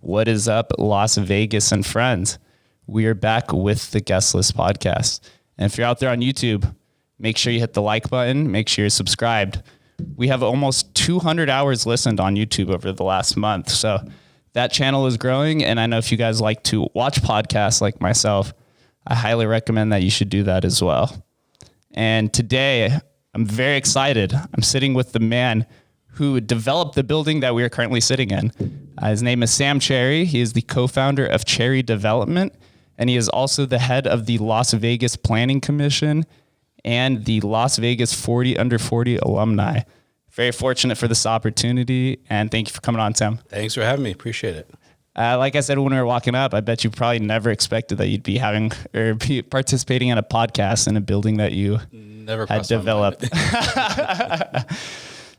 What is up, Las Vegas and friends? We are back with the Guest List podcast. And if you're out there on YouTube, make sure you hit the like button. Make sure you're subscribed. We have almost 200 hours listened on YouTube over the last month. So that channel is growing. And I know if you guys like to watch podcasts like myself, I highly recommend that you should do that as well. And today, I'm very excited. I'm sitting with the man who developed the building that we are currently sitting in. His name is Sam Cherry. He is the co-founder of Cherry Development, and he is also the head of the Las Vegas Planning Commission and the Las Vegas 40 Under 40 alumni. Very fortunate for this opportunity, and thank you for coming on, Sam. Thanks for having me. Appreciate it. Like I said when we were walking up, I bet you probably never expected that you'd be having or be participating in a podcast in a building that you had developed.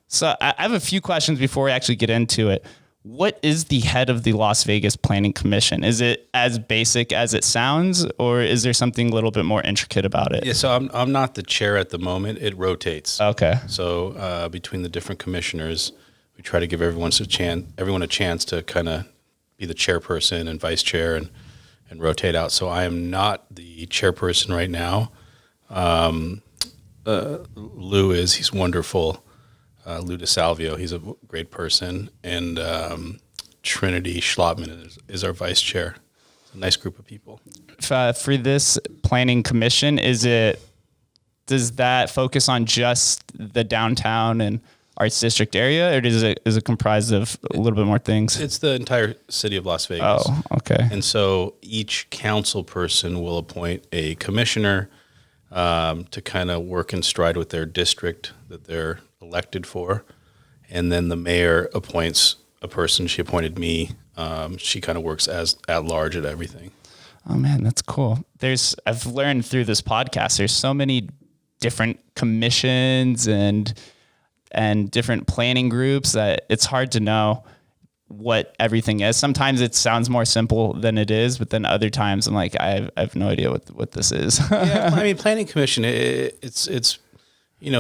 So I have a few questions before we actually get into it. What is the head of the Las Vegas Planning Commission? Is it as basic as it sounds, or is there something a little bit more intricate about it? Yeah, so I'm not the chair at the moment. It rotates. Okay. So between the different commissioners, we try to give everyone a chance to kind of be the chairperson and vice chair and rotate out. So I am not the chairperson right now. Lou is. He's wonderful. Lady Silvia, he's a great person, and Trinity Schlotman is our vice chair. It's a nice group of people. For this planning commission, does that focus on just the downtown and Arts District area, or is it comprised of a little bit more things? It's the entire city of Las Vegas. Oh, okay. And so each council person will appoint a commissioner to kind of work in stride with their district that they're elected for, and then the mayor appoints a person. She appointed me. She kind of works as at large at everything. Oh man, that's cool. I've learned through this podcast, there's so many different commissions and different planning groups that it's hard to know what everything is. Sometimes it sounds more simple than it is, but then other times I'm like, I have no idea what this is. Yeah, I mean, planning commission, it's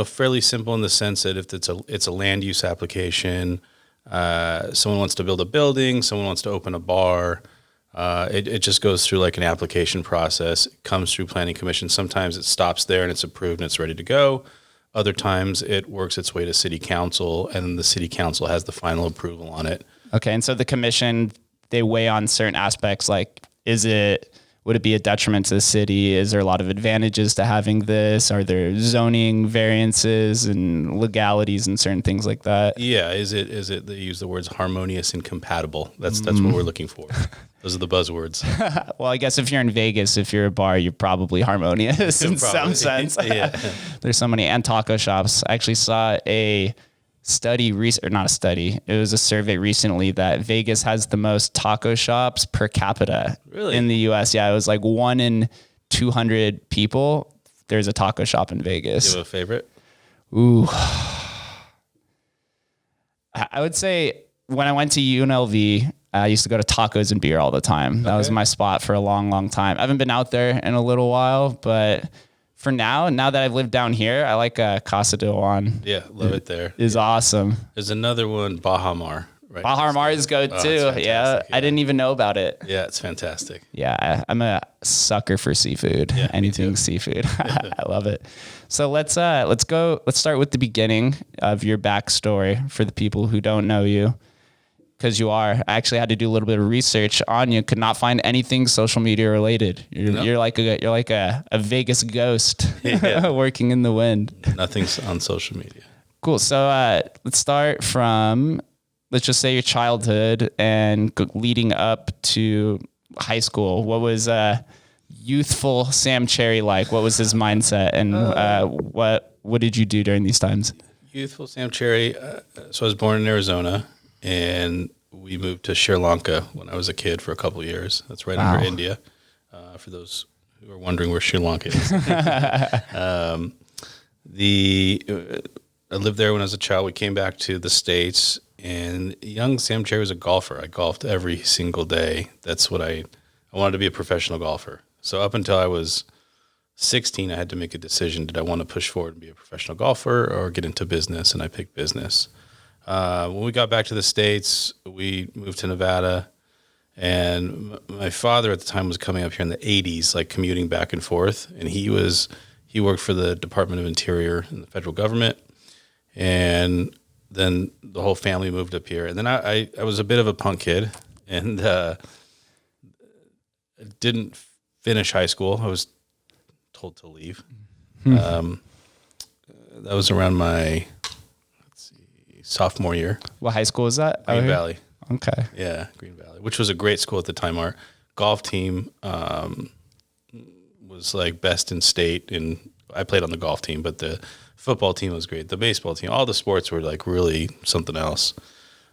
fairly simple in the sense that if it's a land use application, someone wants to build a building, someone wants to open a bar, it just goes through like an application process. It comes through planning commission. Sometimes it stops there and it's approved and it's ready to go. Other times it works its way to city council, and the city council has the final approval on it. Okay, and so the commission, they weigh on certain aspects, like would it be a detriment to the city? Is there a lot of advantages to having this? Are there zoning variances and legalities and certain things like that? Yeah, is it they use the words harmonious and compatible? That's what we're looking for. Those are the buzzwords. Well, I guess if you're in Vegas, if you're a bar, you're probably harmonious in some sense. Yeah. There's so many, and taco shops. I actually saw a study, or not a study, it was a survey recently that Vegas has the most taco shops per capita in the US. Yeah, it was like 1 in 200 people, there's a taco shop in Vegas. Do you have a favorite? Ooh. I would say when I went to UNLV, I used to go to tacos and beer all the time. That was my spot for a long, long time. I haven't been out there in a little while, but for now that I've lived down here, I like Casa de Juan. Yeah, love it there. Is awesome. There's another one, Baja Mar. Right? Baja Mar is good too. Yeah, I didn't even know about it. Yeah, it's fantastic. Yeah, I'm a sucker for seafood. Yeah, anything seafood. I love it. So let's start with the beginning of your backstory for the people who don't know you. Because I actually had to do a little bit of research on you. Could not find anything social media related. You're like a Vegas ghost working in the wind. Nothing's on social media. Cool. So let's start from, let's just say your childhood and leading up to high school. What was youthful Sam Cherry like? What was his mindset, and what did you do during these times? Youthful Sam Cherry. So I was born in Arizona. And we moved to Sri Lanka when I was a kid for a couple of years. That's right under India. For those who are wondering where Sri Lanka is. I lived there when I was a child. We came back to the States, and young Sam Cherry was a golfer. I golfed every single day. That's what I wanted to be a professional golfer. So up until I was 16, I had to make a decision. Did I want to push forward and be a professional golfer or get into business? And I picked business. When we got back to the States, we moved to Nevada, And my father at the time was coming up here in the 80s, like commuting back and forth. And he worked for the Department of Interior in the federal government. And then the whole family moved up here. And then I was a bit of a punk kid and didn't finish high school. I was told to leave. That was around my sophomore year. What high school was that? Green Valley. Okay. Yeah, Green Valley, which was a great school at the time. Our golf team was like best in state, and I played on the golf team, but the football team was great. The baseball team, all the sports were like really something else.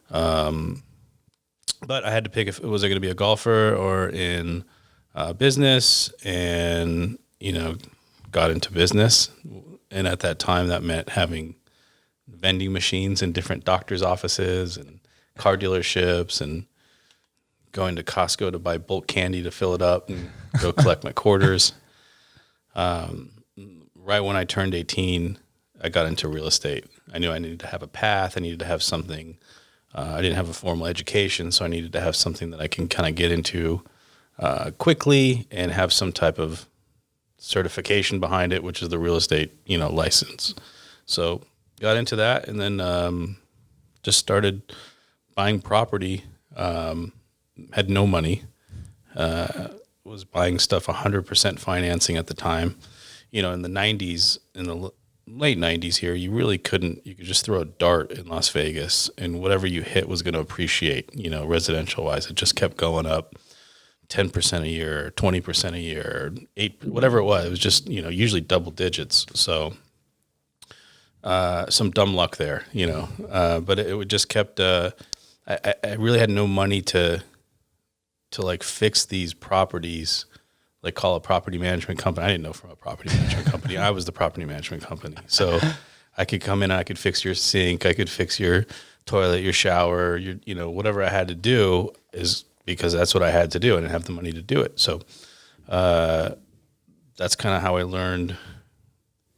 But I had to pick if was I going to be a golfer or in business, and got into business. And at that time, that meant having vending machines in different doctors' offices and car dealerships, and going to Costco to buy bulk candy to fill it up and go collect my quarters. Right when I turned 18, I got into real estate. I knew I needed to have a path. I needed to have something. I didn't have a formal education, so I needed to have something that I can kind of get into quickly and have some type of certification behind it, which is the real estate, license. So got into that, and then just started buying property. Had no money. Was buying stuff 100% financing at the time. In the 90s, in the late 90s here, you really couldn't. You could just throw a dart in Las Vegas, and whatever you hit was going to appreciate. Residential wise, it just kept going up 10% a year, 20% a year, 8, whatever it was. It was just usually double digits. So some dumb luck there, but it would just kept. I really had no money to like fix these properties, like call a property management company. I didn't know from a property management company. I was the property management company. So I could come in and I could fix your sink. I could fix your toilet, your shower, whatever I had to do is because that's what I had to do. I didn't have the money to do it. So that's kind of how I learned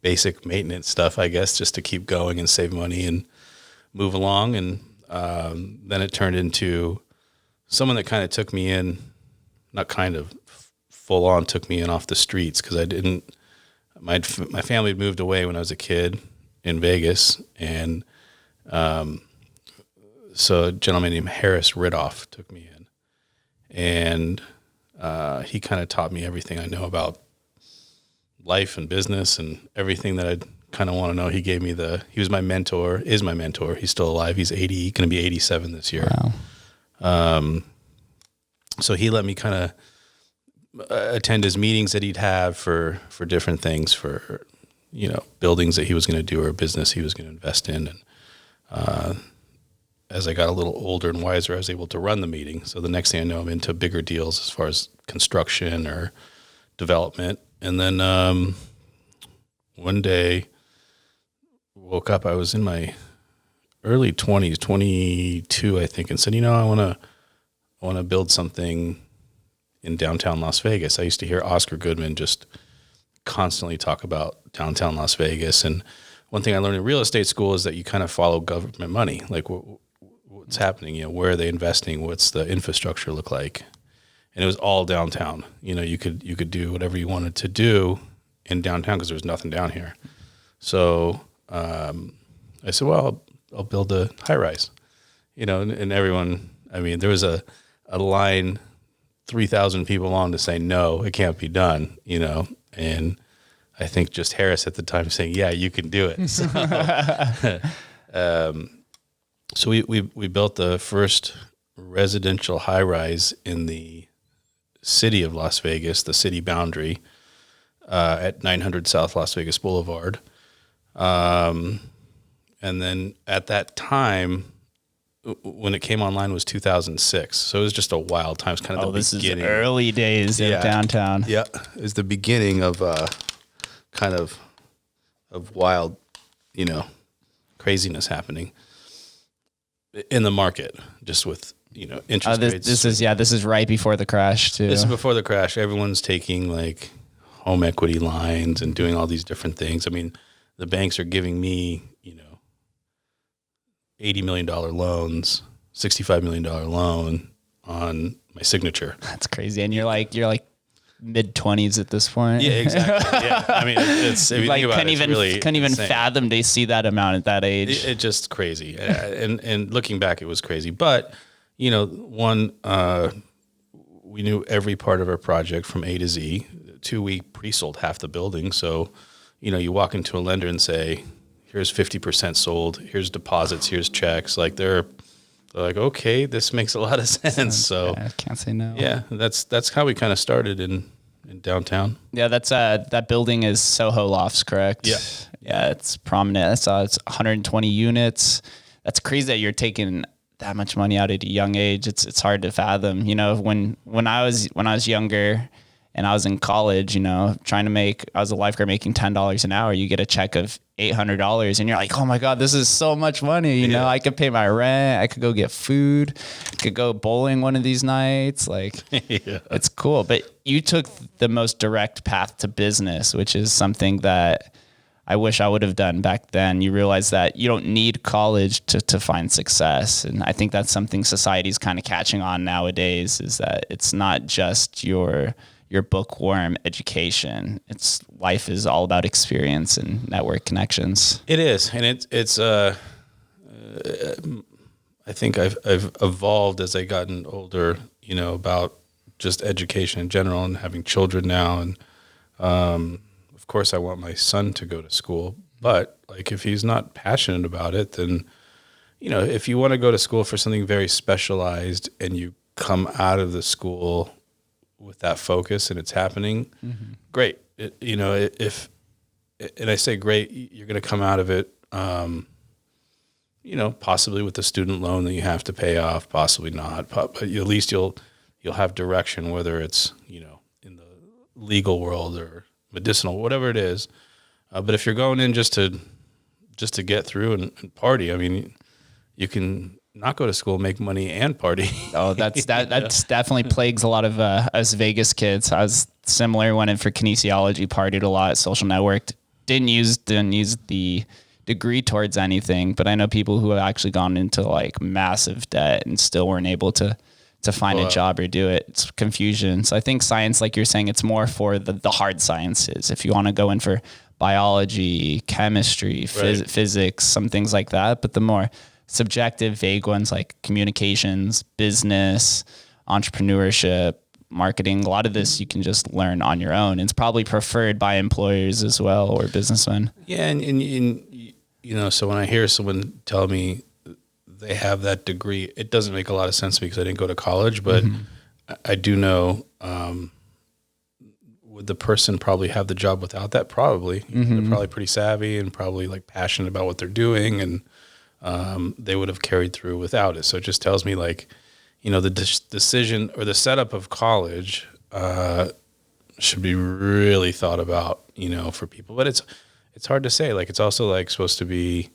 basic maintenance stuff, I guess, just to keep going and save money and move along. And then it turned into someone that kind of took me in, not kind of, full on took me in off the streets, because my family had moved away when I was a kid in Vegas. And so a gentleman named Harris Riddoff took me in. And he kind of taught me everything I know about life and business and everything that I'd kind of want to know. He was my mentor, is my mentor. He's still alive. He's 80, going to be 87 this year. Wow. So he let me kind of attend his meetings that he'd have for different things, for, buildings that he was going to do or a business he was going to invest in. And as I got a little older and wiser, I was able to run the meeting. So the next thing I know, I'm into bigger deals as far as construction or development. And then one day, woke up, I was in my early 20s, 22, I think, and said, I want to build something in downtown Las Vegas. I used to hear Oscar Goodman just constantly talk about downtown Las Vegas. And one thing I learned in real estate school is that you kind of follow government money. Like what's happening, where are they investing? What's the infrastructure look like? And it was all downtown. You could do whatever you wanted to do in downtown because there was nothing down here. So I said, well, I'll build a high rise, and everyone, there was a line 3,000 people long to say, no, it can't be done, and I think just Harris at the time saying, yeah, you can do it. So we built the first residential high rise in the city of Las Vegas, the city boundary, at 900 South Las Vegas Boulevard. And then at that time, when it came online, was 2006. So it was just a wild time. It was kind of the beginning. Is early days of downtown. Yeah, it was the beginning of kind of wild, craziness happening in the market, just with interest rates. This is right before the crash too. This is before the crash. Everyone's taking like home equity lines and doing all these different things. The banks are giving me, $80 million loans, $65 million loan on my signature. That's crazy. And you're like mid-20s at this point. Yeah, exactly. Yeah. I mean, it's if you like think about couldn't even insane. fathom they see that amount at that age. It's just crazy. And looking back, it was crazy. But, we knew every part of our project from A to Z. 2 we pre-sold half the building. So, you walk into a lender and say, here's 50% sold, here's deposits, here's checks. Like they're like, okay, this makes a lot of sense. So I can't say no. yeah, that's how we kind of started in downtown. Yeah, that's that building is SoHo Lofts, correct? Yeah. Yeah, it's prominent. It's 120 units. That's crazy that you're taking that much money out at a young age. It's hard to fathom. When I was younger and I was in college, I was a lifeguard making $10 an hour. You get a check of $800 and you're like, oh my God, this is so much money. Yeah. I could pay my rent. I could go get food. I could go bowling one of these nights. Like Yeah. it's cool. But you took the most direct path to business, which is something that I wish I would have done back then. You realize that you don't need college to find success. And I think that's something society's kind of catching on nowadays, is that it's not just your bookworm education. Life is all about experience and network connections. It is. And it's I think I've evolved as I gotten older, about just education in general and having children now. And, of course I want my son to go to school, but like, if he's not passionate about it, then, if you want to go to school for something very specialized and you come out of the school with that focus and it's happening, great. And I say great, you're going to come out of it, possibly with a student loan that you have to pay off, possibly not, but at least you'll have direction, whether it's, in the legal world or medicinal, whatever it is. But if you're going in just to get through and party, I mean, you can not go to school, make money and party. Oh, that's definitely plagues a lot of us Vegas kids. I was similar, went in for kinesiology, partied a lot, social networked, didn't use the degree towards anything, but I know people who have actually gone into like massive debt and still weren't able to find a job or do it. It's confusion. So I think science, like you're saying, it's more for the hard sciences. If you want to go in for biology, chemistry, physics, some things like that, but the more subjective, vague ones like communications, business, entrepreneurship, marketing, a lot of this you can just learn on your own. It's probably preferred by employers as well, or businessmen. Yeah. And so when I hear someone tell me they have that degree, it doesn't make a lot of sense because I didn't go to college, but I do know, would the person probably have the job without that? Probably. They're probably pretty savvy and probably like passionate about what they're doing, and they would have carried through without it. So it just tells me like, the decision or the setup of college should be really thought about, for people. But it's hard to say. Like, it's also like supposed to be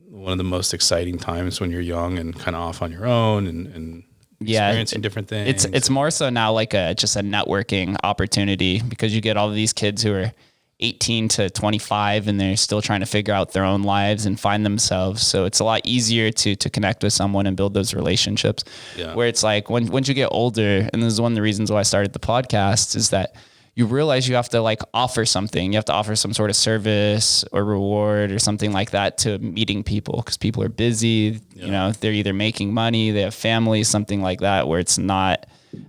one of the most exciting times when you're young and kind of off on your own and experiencing different things. It's more so now like just a networking opportunity, because you get all of these kids who are 18 to 25 and they're still trying to figure out their own lives and find themselves. So it's a lot easier to connect with someone and build those relationships. Yeah. Where it's like once you get older, and this is one of the reasons why I started the podcast, is that you realize you have to like offer something. You have to offer some sort of service or reward or something like that to meeting people, because people are busy. Yeah. They're either making money, they have families, something like that, where it's not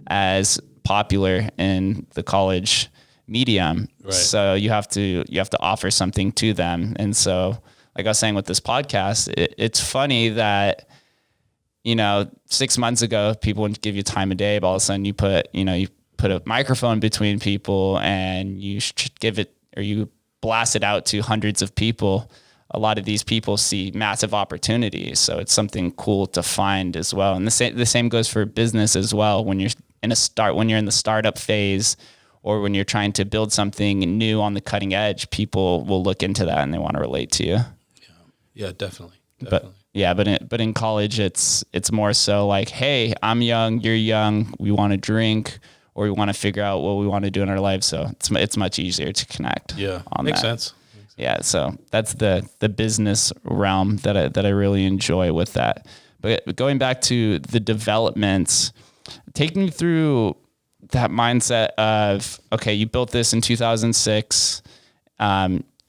as popular in the college medium. Right. So you have to offer something to them. And so, like I was saying with this podcast, it's funny that, 6 months ago, people wouldn't give you time of day, but all of a sudden you put a microphone between people and you give it, or you blast it out to hundreds of people. A lot of these people see massive opportunities. So it's something cool to find as well. And the same goes for business as well. When you're in the startup phase, or when you're trying to build something new on the cutting edge, people will look into that and they want to relate to you. Yeah, definitely. But in college, it's more so like, hey, I'm young, you're young, we want to drink, or we want to figure out what we want to do in our lives. So it's much easier to connect. Yeah, on makes that. sense. Yeah, so that's the business realm that I really enjoy with that. But going back to the developments, Take me through that mindset of, okay, you built this in 2006,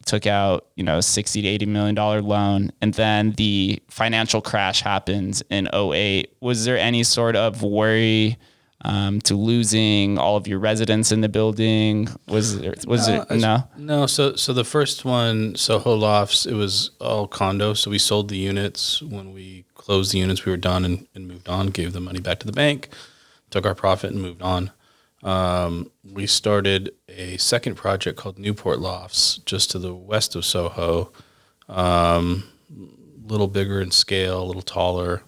took out, 60 to $80 million loan, and then the financial crash happens in '08. Was there any sort of worry to losing all of your residents in the building? No? So the first one, SoHo Lofts, it was all condo. So we sold the units. When we closed the units, we were done and moved on, gave the money back to the bank, took our profit and moved on. We started a second project called NEWPORT Lofts, just to the west of Soho, little bigger in scale, a little taller.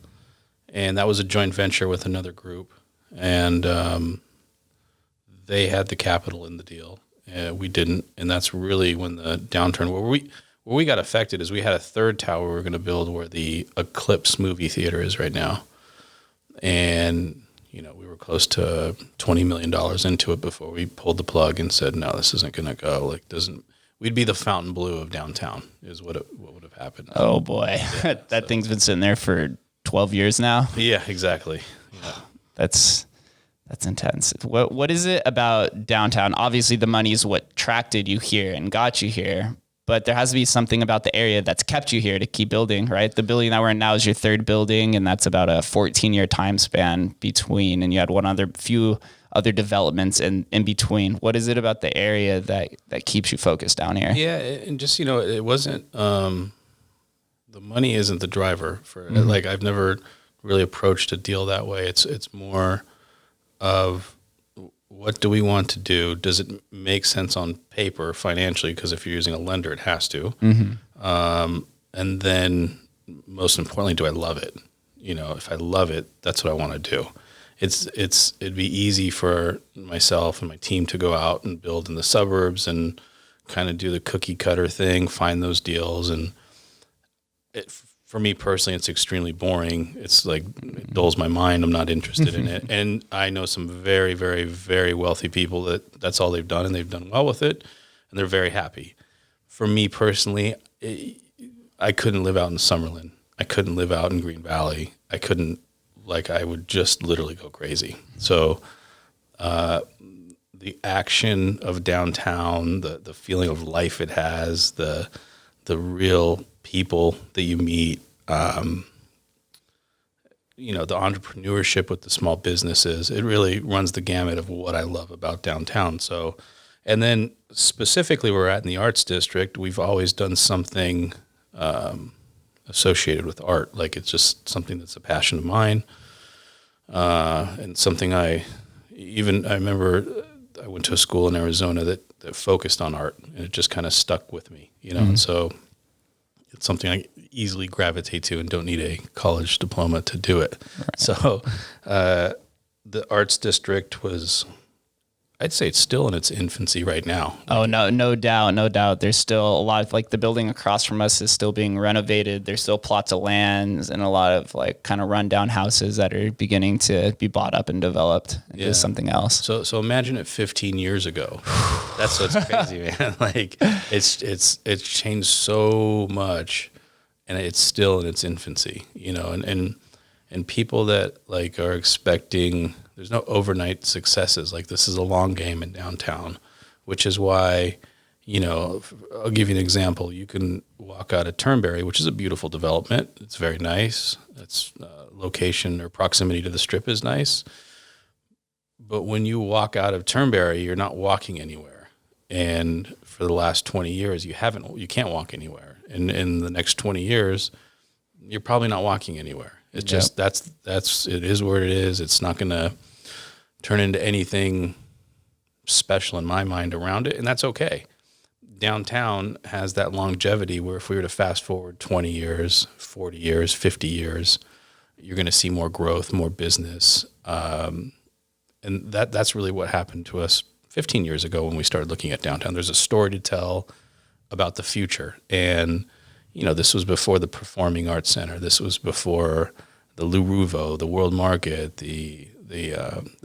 And that was a joint venture with another group. And they had the capital in the deal. We didn't. And that's really when the downturn, where we got affected is we had a third tower we were going to build where the Eclipse movie theater is right now. And we were close to $20 million into it before we pulled the plug and said, no, this isn't going to go. We'd be the Fontainebleau of downtown is what would have happened. Oh boy. Yeah, that thing's been sitting there for 12 years now. Yeah, exactly. Yeah. That's intense. What is it about downtown? Obviously the money is what attracted you here and got you here, but there has to be something about the area that's kept you here to keep building, right? The building that we're in now is your third building, and that's about a 14-year time span between, and you had few other developments in between. What is it about the area that keeps you focused down here? Yeah, and just, it wasn't, the money isn't the driver for it. Mm-hmm. I've never really approached a deal that way. It's more of, what do we want to do? Does it make sense on paper financially? Because if you're using a lender, it has to. Mm-hmm. And then most importantly, do I love it? If I love it, that's what I want to do. It'd be easy for myself and my team to go out and build in the suburbs and kind of do the cookie cutter thing, find those deals. And for me personally, it's extremely boring. It's it dulls my mind. I'm not interested in it. And I know some very, very, very wealthy people that's all they've done, and they've done well with it, and they're very happy. For me personally, I couldn't live out in Summerlin. I couldn't live out in Green Valley. I couldn't, I would just literally go crazy. So the action of downtown, the feeling of life it has, the real people that you meet, the entrepreneurship with the small businesses, it really runs the gamut of what I love about downtown. So, and then specifically where we're at in the arts district, we've always done something associated with art. It's just something that's a passion of mine. And something I remember I went to a school in Arizona that focused on art, and it just kind of stuck with me, mm-hmm. And so it's something I easily gravitate to and don't need a college diploma to do it. Right. So the arts district was, I'd say it's still in its infancy right now. Oh, no doubt. There's still a lot of the building across from us is still being renovated. There's still plots of lands and a lot of kind of rundown houses that are beginning to be bought up and developed into something else. So imagine it 15 years ago. That's what's crazy, man. It's changed so much, and it's still in its infancy, and people that are expecting. There's no overnight successes. This is a long game in downtown, which is why, I'll give you an example. You can walk out of Turnberry, which is a beautiful development. It's very nice. Its location or proximity to the strip is nice. But when you walk out of Turnberry, you're not walking anywhere. And for the last 20 years, you can't walk anywhere. And in the next 20 years, you're probably not walking anywhere. It's just, it is what it is. It's not going to turn into anything special in my mind around it. And that's okay. Downtown has that longevity where if we were to fast forward 20 years, 40 years, 50 years, you're going to see more growth, more business. And that's really what happened to us 15 years ago when we started looking at downtown. There's a story to tell about the future. And this was before the Performing Arts Center. This was before the Lou Ruvo, the World Market, the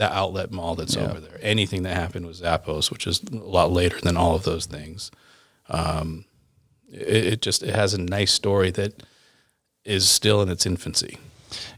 outlet mall that's over there. Anything that happened with Zappos, which is a lot later than all of those things. It has a nice story that is still in its infancy.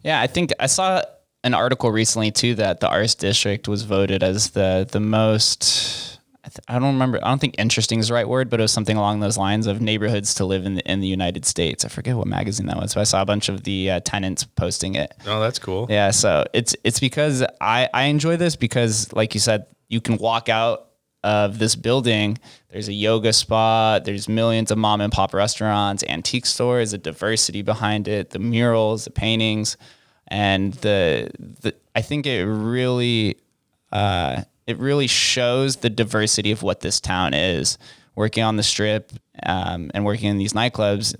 Yeah, I think I saw an article recently too that the Arts District was voted as the most. I don't remember. I don't think interesting is the right word, but it was something along those lines of neighborhoods to live in the United States. I forget what magazine that was, but I saw a bunch of the tenants posting it. Oh, that's cool. Yeah, so it's because I enjoy this because, like you said, you can walk out of this building. There's a yoga spot. There's millions of mom and pop restaurants, antique stores, a diversity behind it, the murals, the paintings, and the I think it really shows the diversity of what this town is. Working on the Strip and working in these nightclubs,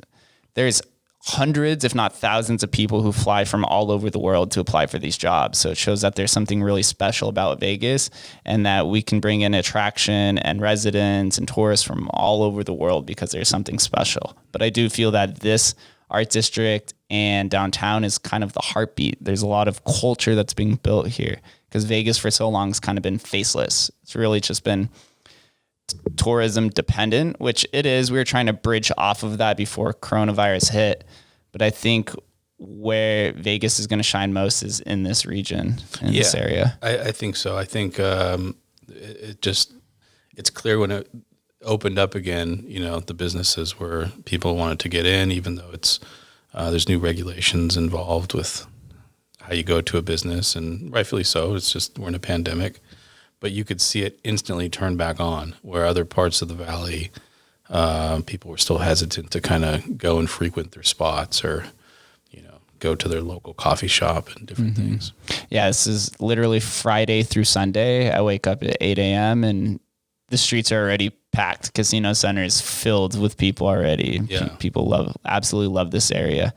there's hundreds, if not thousands of people who fly from all over the world to apply for these jobs. So it shows that there's something really special about Vegas and that we can bring in attraction and residents and tourists from all over the world because there's something special. But I do feel that this art district and downtown is kind of the heartbeat. There's a lot of culture that's being built here because Vegas for so long has kind of been faceless. It's really just been tourism dependent, which it is. We were trying to bridge off of that before coronavirus hit. But I think where Vegas is going to shine most is in this region, in this area. I think so. I think it's clear when it opened up again, the businesses where people wanted to get in, even though it's there's new regulations involved with how you go to a business, and rightfully so. It's just we're in a pandemic. But you could see it instantly turn back on, where other parts of the valley, people were still hesitant to kind of go and frequent their spots or, go to their local coffee shop and different things. Yeah, this is literally Friday through Sunday. I wake up at 8 a.m. and the streets are already packed. Casino Center is filled with people already. Yeah. People absolutely love this area.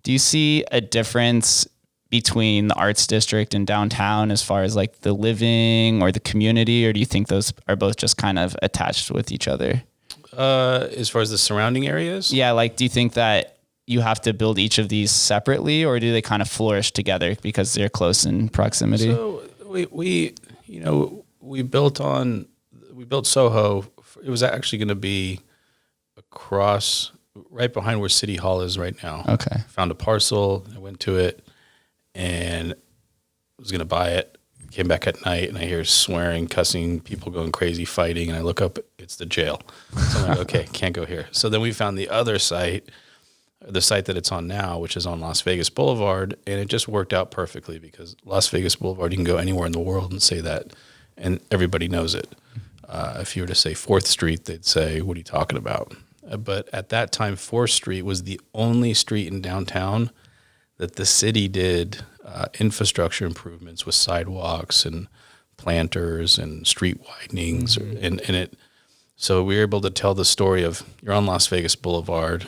Do you see a difference between the arts district and downtown as far as like the living or the community, or do you think those are both just kind of attached with each other? As far as the surrounding areas? Yeah. Like, do you think that you have to build each of these separately, or do they kind of flourish together because they're close in proximity? So we built SoHo. It was actually going to be across right behind where City Hall is right now. Okay. Found a parcel. I went to it and was going to buy it. Came back at night and I hear swearing, cussing, people going crazy, fighting. And I look up, it's the jail. So I'm like, okay, can't go here. So then we found the other site, the site that it's on now, which is on Las Vegas Boulevard. And it just worked out perfectly because Las Vegas Boulevard, you can go anywhere in the world and say that, and everybody knows it. If you were to say 4th Street, they'd say, what are you talking about? But at that time, 4th Street was the only street in downtown that the city did infrastructure improvements with sidewalks and planters and street widenings. So we were able to tell the story of, you're on Las Vegas Boulevard.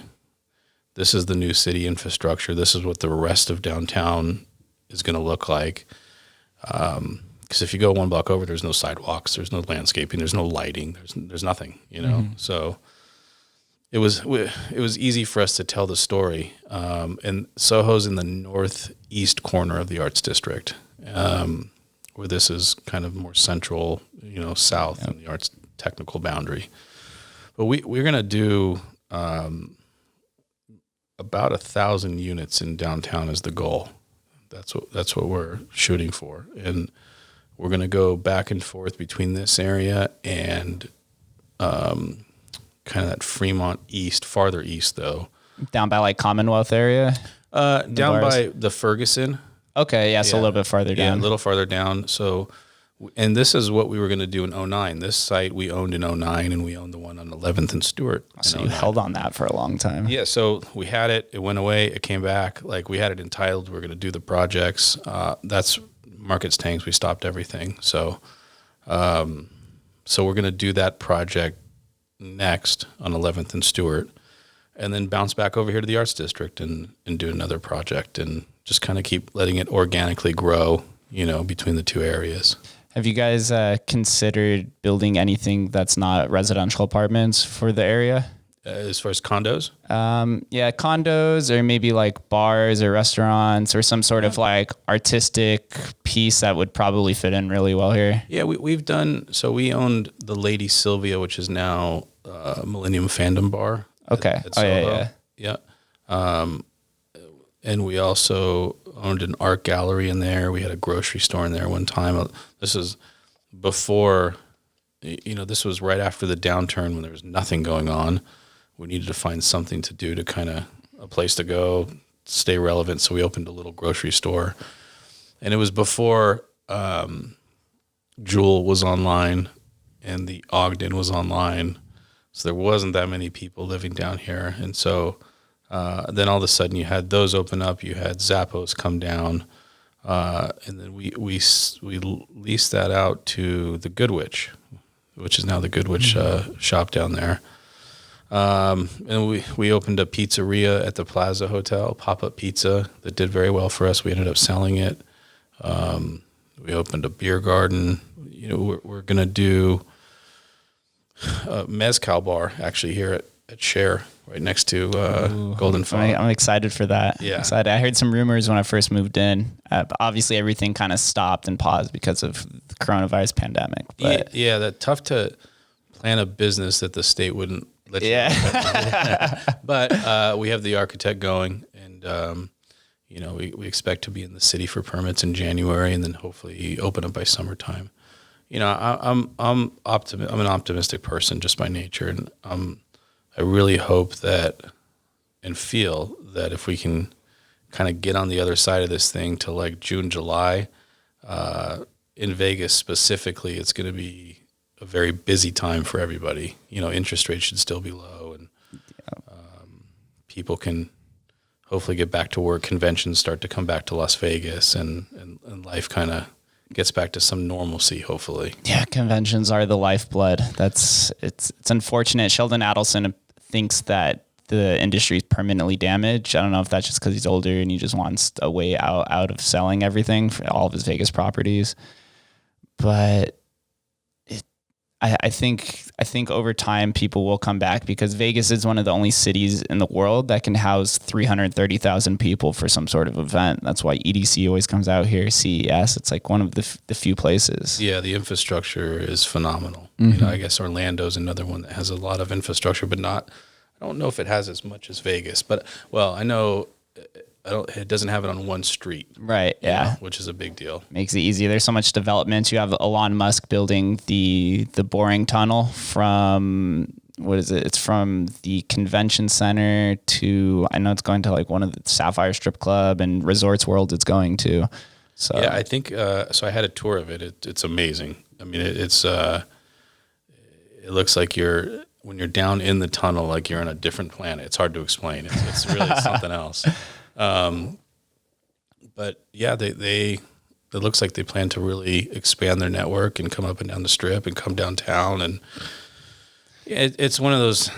This is the new city infrastructure. This is what the rest of downtown is going to look like. Because if you go one block over, there's no sidewalks, there's no landscaping, there's no lighting, there's nothing, So it was easy for us to tell the story. And Soho's in the northeast corner of the Arts District, where this is kind of more central, south in the arts technical boundary. But we're going to do about 1,000 units in downtown is the goal. That's what we're shooting for. And we're going to go back and forth between this area and kind of that Fremont east, farther east though. Down by like Commonwealth area? Down by the Ferguson. Okay, yeah, so a little bit farther down. Yeah, a little farther down. So, and this is what we were going to do in 2009. This site we owned in 2009, and we owned the one on 11th and Stewart. So you held on that for a long time. Yeah, so we had it. It went away. It came back. Like we had it entitled. We were going to do the projects. That's markets tanks. We stopped everything. So we're going to do that project next on 11th and Stewart, and then bounce back over here to the Arts District and do another project and just kind of keep letting it organically grow, between the two areas. Have you guys considered building anything that's not residential apartments for the area? As far as condos? Yeah, condos or maybe like bars or restaurants or some sort of like artistic piece that would probably fit in really well here. Yeah, we've done, so we owned the Lady Silvia, which is now Millennium Fandom Bar. Okay. At SoHo. Yeah. And we also owned an art gallery in there. We had a grocery store in there one time. This is before, this was right after the downturn when there was nothing going on. We needed to find something to do to kind of a place to go, stay relevant. So we opened a little grocery store, and it was before Jewel was online and the Ogden was online. So there wasn't that many people living down here. And so then all of a sudden you had those open up, you had Zappos come down, and then we leased that out to the Good Witch, which is now the Good Witch shop down there. And we opened a pizzeria at the Plaza Hotel, pop-up pizza, that did very well for us. We ended up selling it. We opened a beer garden. We're going to do a mezcal bar actually here at Share, right next to Golden Phone. I'm excited for that. Yeah. Excited. I heard some rumors when I first moved in. Obviously, everything kind of stopped and paused because of the coronavirus pandemic. But yeah, that's tough to plan a business that the state wouldn't let you. Yeah. But we have the architect going, and we expect to be in the city for permits in January, and then hopefully open up by summertime. I'm an optimistic person just by nature, and I really hope that and feel that if we can kind of get on the other side of this thing to like June, July, in Vegas specifically, it's going to be a very busy time for everybody. Interest rates should still be low, and people can hopefully get back to work. Conventions start to come back to Las Vegas, and life kind of gets back to some normalcy, hopefully. Yeah, conventions are the lifeblood. It's unfortunate. Sheldon Adelson thinks that the industry is permanently damaged. I don't know if that's just because he's older and he just wants a way out of selling everything for all of his Vegas properties. But I think over time people will come back, because Vegas is one of the only cities in the world that can house 330,000 people for some sort of event. That's why EDC always comes out here. CES, it's like one of the few places. Yeah, the infrastructure is phenomenal. Mm-hmm. I guess Orlando's another one that has a lot of infrastructure, but I don't know if it has as much as Vegas. But I know it doesn't have it on one street. Right, yeah. Which is a big deal. Makes it easy. There's so much development. You have Elon Musk building the boring tunnel from, what is it? It's from the convention center to, I know it's going to like one of the Sapphire Strip Club and Resorts World it's going to. So yeah, I think, so I had a tour of it. It's amazing. I mean, it looks like when you're down in the tunnel, like you're on a different planet. It's hard to explain. It's really something else. But yeah, it looks like they plan to really expand their network and come up and down the Strip and come downtown. And it's one of those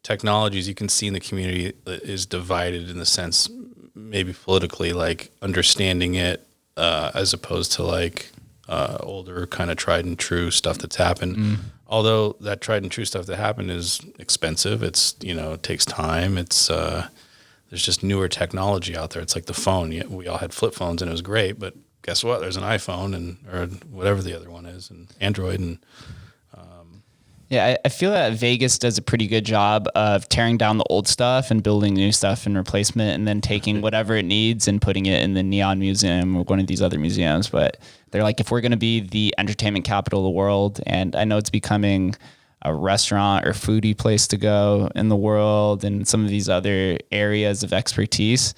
technologies you can see in the community that is divided in the sense, maybe politically, like understanding it, as opposed to like, older kind of tried and true stuff that's happened. Mm. Although that tried and true stuff that happened is expensive. It's, it takes time. It's, there's just newer technology out there. It's like the phone. We all had flip phones and it was great, but guess what? There's an iPhone or whatever the other one is, and Android. And yeah, I feel that Vegas does a pretty good job of tearing down the old stuff and building new stuff in replacement, and then taking whatever it needs and putting it in the Neon Museum or one of these other museums. But they're like, if we're going to be the entertainment capital of the world, and I know it's becoming a restaurant or foodie place to go in the world and some of these other areas of expertise,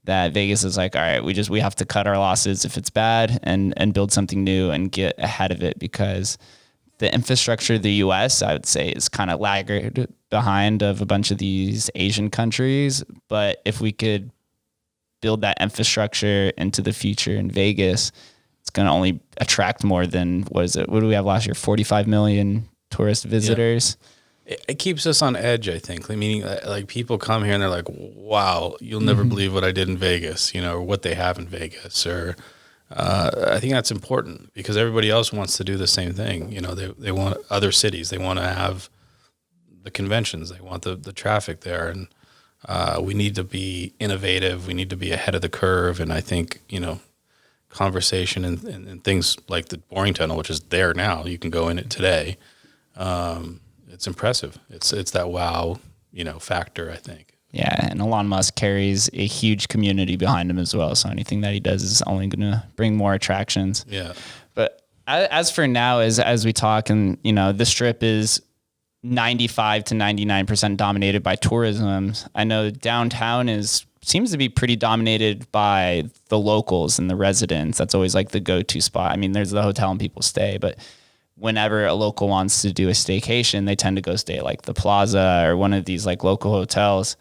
that Vegas is like, all right, we have to cut our losses if it's bad and build something new and get ahead of it, because the infrastructure of the U.S., I would say, is kind of laggard behind of a bunch of these Asian countries. But if we could build that infrastructure into the future in Vegas, it's going to only attract more than, what do we have last year? 45 million tourist visitors. Yeah. It keeps us on edge, I think. Meaning, like, people come here and they're like, wow, you'll never believe what I did in Vegas, or what they have in Vegas, or I think that's important, because everybody else wants to do the same thing. They want other cities. They want to have the conventions. They want the traffic there. And we need to be innovative. We need to be ahead of the curve. And I think, conversation and things like the boring tunnel, which is there now, you can go in it today. It's impressive. It's that wow, factor, I think. Yeah, and Elon Musk carries a huge community behind him as well. So anything that he does is only going to bring more attractions. Yeah. But as for now, as we talk, and the Strip is 95 to 99% dominated by tourism. I know downtown seems to be pretty dominated by the locals and the residents. That's always like the go-to spot. I mean, there's the hotel and people stay, but whenever a local wants to do a staycation, they tend to go stay at like the Plaza or one of these like local hotels.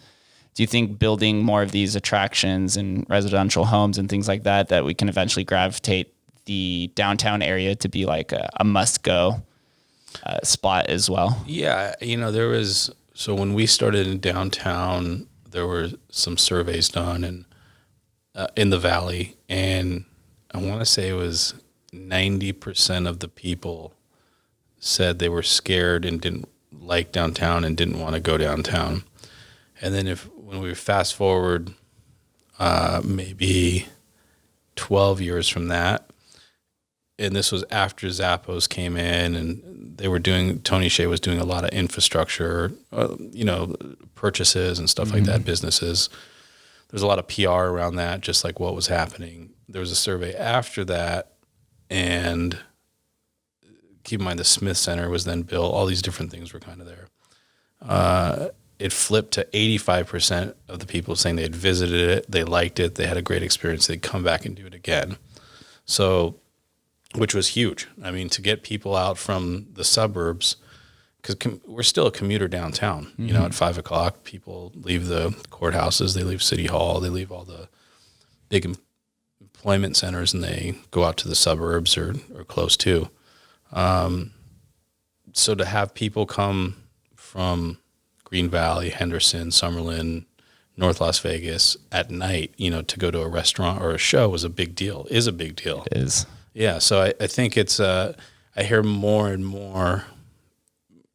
Do you think building more of these attractions and residential homes and things like that we can eventually gravitate the downtown area to be like a must-go spot as well? Yeah, so when we started in downtown, there were some surveys done and in the valley, and I want to say it was 90% of the people said they were scared and didn't like downtown and didn't want to go downtown. And then when we fast forward maybe 12 years from that, and this was after Zappos came in and Tony Hsieh was doing a lot of infrastructure, purchases and stuff like that, businesses. There's a lot of PR around that, just like what was happening. There was a survey after that, and keep in mind the Smith Center was then built. All these different things were kind of there. It flipped to 85% of the people saying they had visited it, they liked it, they had a great experience, they'd come back and do it again. So, which was huge. I mean, to get people out from the suburbs, because we're still a commuter downtown. At 5 o'clock, people leave the courthouses, they leave City Hall, they leave all the big employment centers, and they go out to the suburbs or close to. So to have people come from Green Valley, Henderson, Summerlin, North Las Vegas at night, to go to a restaurant or a show is a big deal. It is. Yeah. So I think it's, I hear more and more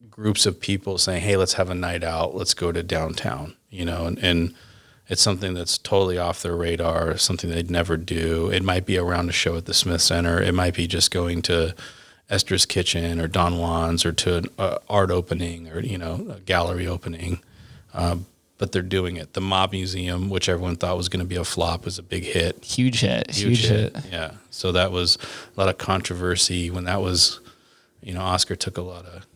groups of people saying, hey, let's have a night out. Let's go to downtown, and it's something that's totally off their radar, something they'd never do. It might be around a show at the Smith Center. It might be just going to Esther's Kitchen or Don Juan's or to an art opening or, a gallery opening. But they're doing it. The Mob Museum, which everyone thought was going to be a flop, was a big hit. Huge hit. Yeah. So that was a lot of controversy when that was, Oscar took a lot of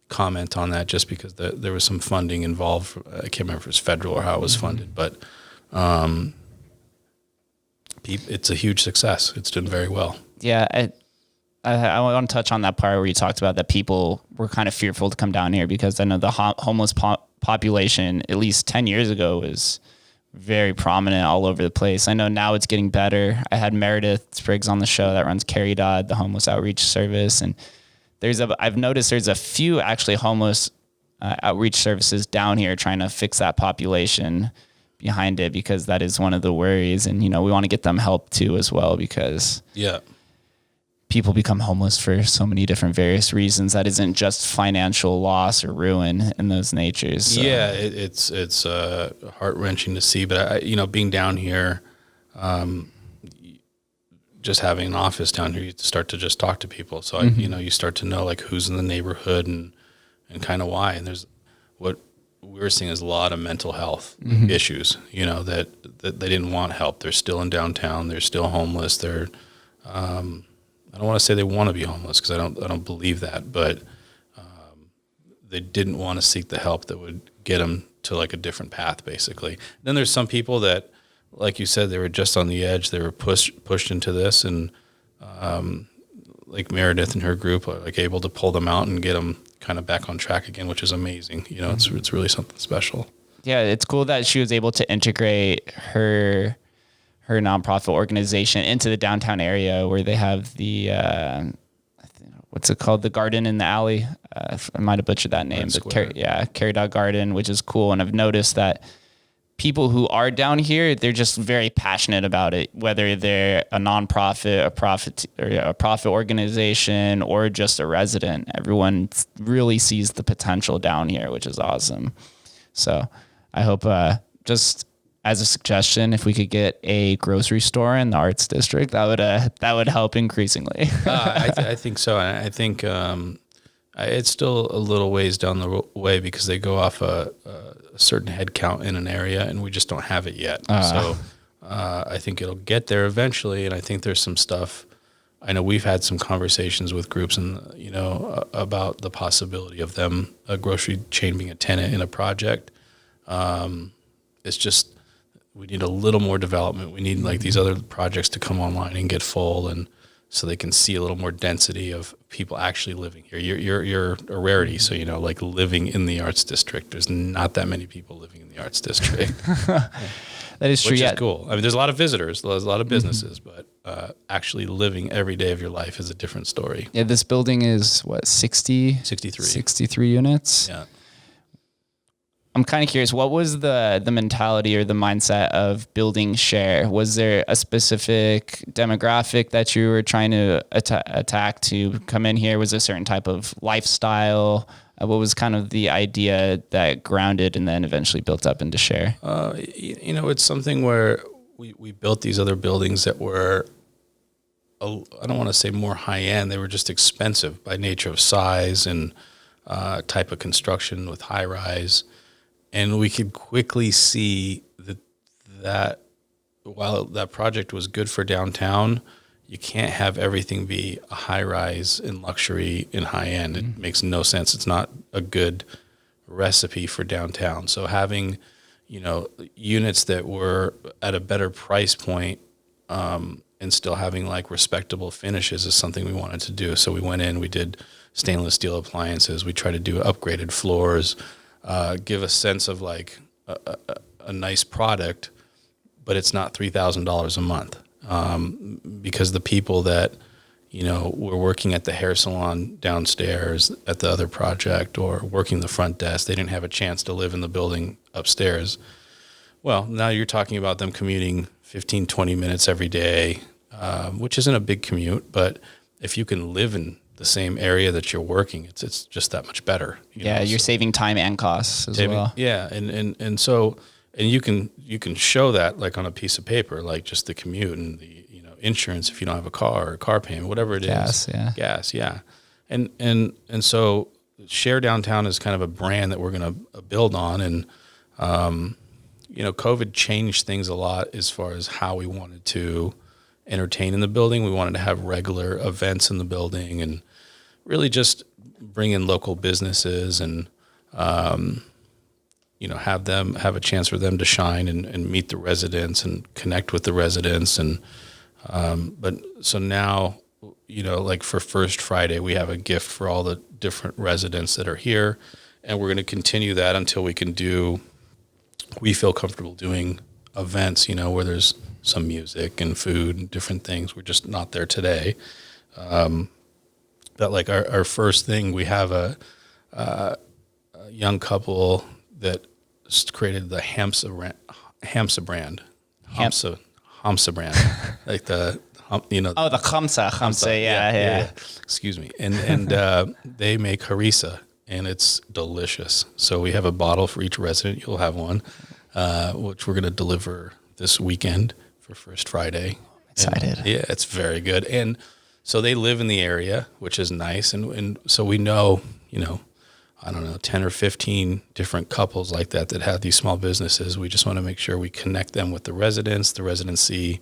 comment on that just because there was some funding involved. I can't remember if it was federal or how it was funded, but it's a huge success. It's done very well. Yeah. I want to touch on that part where you talked about that people were kind of fearful to come down here because I know the homeless population, at least 10 years ago, was very prominent all over the place. I know now it's getting better. I had Meredith Spriggs on the show that runs shareDOWNTOWN, the homeless outreach service. And I've noticed there's a few actually homeless outreach services down here trying to fix that population behind it because that is one of the worries. And, we want to get them help too as well because people become homeless for so many different various reasons. That isn't just financial loss or ruin in those natures. So. Yeah, it's heart-wrenching to see. But, being down here, just having an office down here, you start to just talk to people. So, you start to know, like, who's in the neighborhood and kind of why. And there's what we're seeing is a lot of mental health issues, that they didn't want help. They're still in downtown. They're still homeless. They're I don't want to say they want to be homeless because I don't believe that, but they didn't want to seek the help that would get them to like a different path, basically. Then there's some people that, like you said, they were just on the edge. They were pushed into this, and like Meredith and her group are like able to pull them out and get them kind of back on track again, which is amazing. It's really something special. Yeah, it's cool that she was able to integrate her nonprofit organization into the downtown area where they have the, what's it called? The garden in the alley. I might have butchered that name, but shareDOWNTOWN Garden, which is cool. And I've noticed that people who are down here, they're just very passionate about it, whether they're a nonprofit, a profit organization, or just a resident. Everyone really sees the potential down here, which is awesome. So I hope, just as a suggestion, if we could get a grocery store in the arts district, that would help increasingly. I think so. And I think, It's still a little ways down the way because they go off a certain head count in an area, and we just don't have it yet. So I think it'll get there eventually, and I think there's some stuff. I know we've had some conversations with groups, and about the possibility of them, a grocery chain, being a tenant in a project. It's just we need a little more development. We need like these other projects to come online and get full, and so they can see a little more density of people actually living here. You're a rarity, so like living in the arts district. There's not that many people living in the arts district. That is true. Which is cool. I mean, there's a lot of visitors, there's a lot of businesses, but actually living every day of your life is a different story. Yeah, this building is what, 63 units? Yeah. I'm kind of curious, what was the mentality or the mindset of building Share? Was there a specific demographic that you were trying to attack to come in here? Was there a certain type of lifestyle? What was kind of the idea that grounded and then eventually built up into Share? It's something where we built these other buildings that were, I don't want to say more high end. They were just expensive by nature of size and type of construction with high rise. And we could quickly see that while that project was good for downtown, you can't have everything be a high rise in luxury in high end. It makes no sense. It's not a good recipe for downtown. So having, units that were at a better price point, and still having like respectable finishes is something we wanted to do. So we went in, we did stainless steel appliances. We tried to do upgraded floors, give a sense of like a nice product, but it's not $3,000 a month. Because the people that, were working at the hair salon downstairs at the other project or working the front desk, they didn't have a chance to live in the building upstairs. Well, now you're talking about them commuting 15, 20 minutes every day, which isn't a big commute, but if you can live in the same area that you're working, it's just that much better. You're saving time and costs as well. Yeah. And so you can show that like on a piece of paper, like just the commute and the, insurance if you don't have a car or car payment, whatever it is. Gas. Yeah. And so Share Downtown is kind of a brand that we're going to build on. And, COVID changed things a lot as far as how we wanted to entertain in the building. We wanted to have regular events in the building and really just bring in local businesses and, have a chance for them to shine and meet the residents and connect with the residents. And, but so now, like for First Friday, we have a gift for all the different residents that are here, and we're going to continue that until we feel comfortable doing events, where there's some music and food and different things. We're just not there today. But like our first thing, we have a young couple that created the Hamsa brand. Hamsa brand, like the Hamsa, yeah. Excuse me, and they make harissa, and it's delicious. So we have a bottle for each resident. You'll have one, which we're going to deliver this weekend for First Friday. Excited. And, yeah, it's very good. And so they live in the area, which is nice, and so we know, 10 or 15 different couples like that have these small businesses. We just want to make sure we connect them with the residents see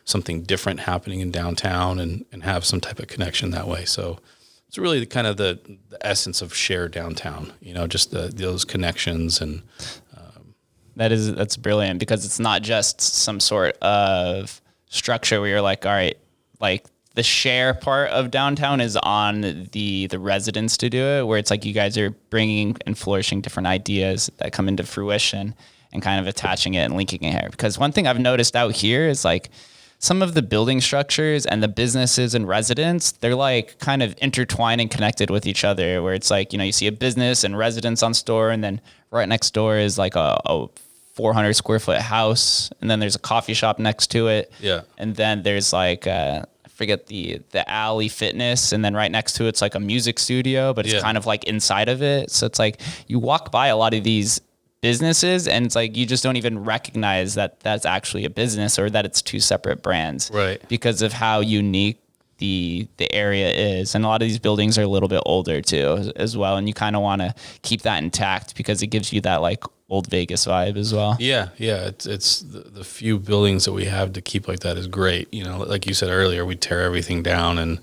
something different happening in downtown and have some type of connection that way. So it's really kind of the essence of Share Downtown, just those connections. And that's brilliant, because it's not just some sort of structure where you're like, all right, like the share part of downtown is on the residents to do it, where it's like you guys are bringing and flourishing different ideas that come into fruition and kind of attaching it and linking it here. Because one thing I've noticed out here is like some of the building structures and the businesses and residents, they're like kind of intertwined and connected with each other, where it's like, you see a business and residents on store, and then right next door is like a 400 square foot house, and then there's a coffee shop next to it. Yeah. And then there's like I forget the alley fitness, and then right next to it's like a music studio, but it's kind of like inside of it. So it's like you walk by a lot of these businesses and it's like you just don't even recognize that that's actually a business or that it's two separate brands, right? Because of how unique the area is. And a lot of these buildings are a little bit older too as well. And you kind of want to keep that intact because it gives you that like old Vegas vibe as well. Yeah. It's the few buildings that we have to keep like that is great. You know, like you said earlier, we tear everything down, and